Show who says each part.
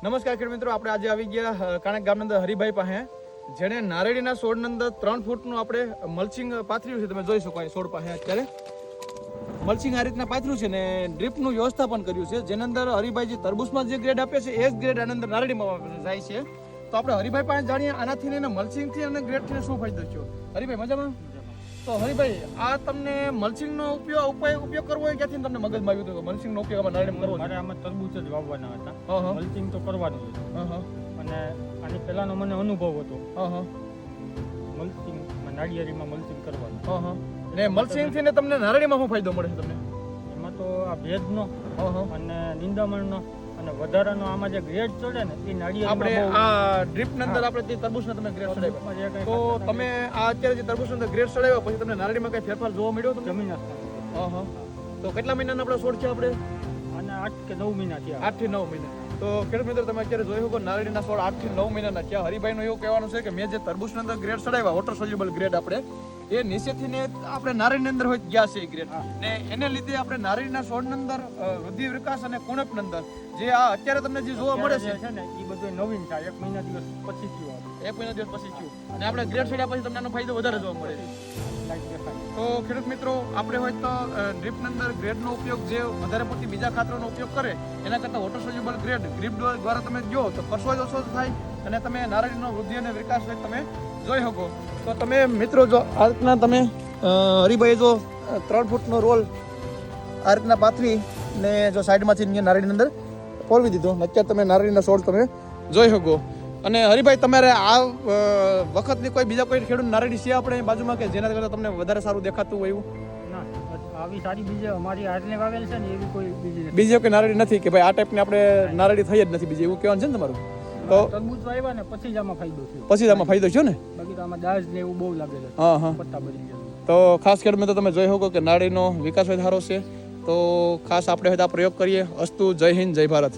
Speaker 1: નમસ્કાર ખેડૂત મિત્રો, આપણે આજે આવી ગયા કાણક ગામની અંદર હરિભાઈ પાસે, જેણે નારેડીના છોડની અંદર 3 ફૂટનું આપણે મલ્ચિંગ પાથર્યું છે. તમે જોઈ શકો અહીં છોડ પાસે અત્યારે મલ્ચિંગ આ રીતના પાથર્યું છે ને ડ્રીપનું વ્યવસ્થાપન કર્યું છે, જેની અંદર હરિભાઈ તરબૂચમાં જે ગ્રેડ આપે છે એ જ ગ્રેડ આની અંદર નારેડીમાં જાય છે. તો આપણે હરિભાઈ પાસે જાણીએ આનાથી ને મલ્ચિંગથી અને ગ્રેડથી શું ફાયદો થયો. હરિભાઈ મજામાં? તો હરિભાઈ, આ તમને મલ્ચિંગનો ઉપયોગ કરવો હોય ક્યાંથી તમને મગજમાં આવ્યું હતું કે મલ્ચિંગનો ઉપયોગ આમાં નારેડીમાં કરવો?
Speaker 2: મારે આમાં તરબૂચ જ વાવવાના હતા. મલ્ચિંગ તો કરવાનું હતું અને આની પહેલાનો મને અનુભવ હતો મલ્ચિંગમાં, નાળિયેરીમાં મલ્ચિંગ કરવાનું.
Speaker 1: ને મલ્ચિંગથી ને તમને નારેડીમાં શું ફાયદો મળે છે તમને?
Speaker 2: એમાં તો આ ભેજનો અને નિંદામણનો અને વધારાનો આમાં જે ગ્રેડ ચડે ને એ નાળિયેર
Speaker 1: આપણે આ ડ્રીપની અંદર આપણે જે તરબૂચના તમે ગ્રેડ ચડાવ્યા, તો તમે આ અત્યારે જે તરબૂચના અંદર ગ્રેડ ચડાવ્યા પછી તમને નારેડીમાં કઈ ફેરફાર જોવા મળ્યો તમને?
Speaker 2: જમીન આસમાન.
Speaker 1: તો કેટલા મહિનાના આપણે છોડ છે આપણે?
Speaker 2: અને 8 કે 9 મહિના થયા.
Speaker 1: 8 થી 9 મહિના. તો ખેડૂત મિત્રો, તમે અત્યારે જોઈ શકો નારેડીના છોડ 8 થી 9 મહિનાના થયા. હરિભાઈનું એવું કહેવાનું છે કે મેં જે તરબૂચના અંદર ગ્રેડ ચડાવ્યા, વોટર સોલ્યુબલ ગ્રેડ આપણે, એ નીચેથી ને આપણે નારેડીની અંદર હોય ગયા છે એ ગ્રેડ, ને એને લીધે આપણે નારેડીના છોડની અંદર વૃદ્ધિ વિકાસ અને કુણપની અંદર જે આ અત્યારે તમને જે જોવા મળે છે
Speaker 2: ને એ બધું નવીન થાય. 1 મહિના દિવસ પછી થયું આવે.
Speaker 1: 1 મહિના દિવસ પછી થયું અને આપણે ગ્રેડ ચડ્યા પછી તમને આનો ફાયદો વધારે જોવા મળે છે. તો ખેડૂત મિત્રો, આપણે હોય તો ડ્રીપની અંદર ગ્રેડનો ઉપયોગ જે વધારે પડતી બીજા ખાતરોનો ઉપયોગ કરે એના કરતાં વોટર સોલ્યુબલ ગ્રેડ ડ્રીપ દ્વારા તમે જો તો ખર્ચો ઓછો થાય અને તમે નારળીનો વૃદ્ધિ અને વિકાસ તમે જોઈ શકો. તો તમે મિત્રો જો આ રીતના તમે હરિભાઈ જો 3 ફૂટનો રોલ આ રીતના પાથરી ને જો સાઈડમાંથી નારળીની અંદર પોરવી દીધો, અત્યારે તમે નારળીના છોડ તમે જોઈ શકો. અને હરિભાઈ, તમારે આ વખતની કોઈ બીજા કોઈ ખેડૂત નારેડી છે આપણે બાજુમાં કે જેના કરતાં તમને વધારે સારું દેખાતું હોય એવું?
Speaker 2: ના, આવી સારી બીજે અમારી હાથને વાવેલ છે ને એવી કોઈ
Speaker 1: બીજી કોઈ નારેડી નથી કે ભાઈ આ ટાઈપની આપણે નારેડી થઈ જ નથી બીજી, એવું કહેવાનું છે ને તમારું? તો
Speaker 2: તરબૂચ વાવ્યા ને પછી જ આમાં ફાયદો થયો.
Speaker 1: પછી જ આમાં ફાયદો થયો ને?
Speaker 2: બાકી તો આમાં દાજ ને એવું બહુ લાગે છે. પત્તા બની ગયા.
Speaker 1: તો ખાસ ખેડૂત મિત્રો, તમે જોઈ શકો કે નારેડીનો વિકાસ સારો છે. તો ખાસ આપણે આ પ્રયોગ કરીએ. અસ્તુ. જય હિન્દ, જય ભારત.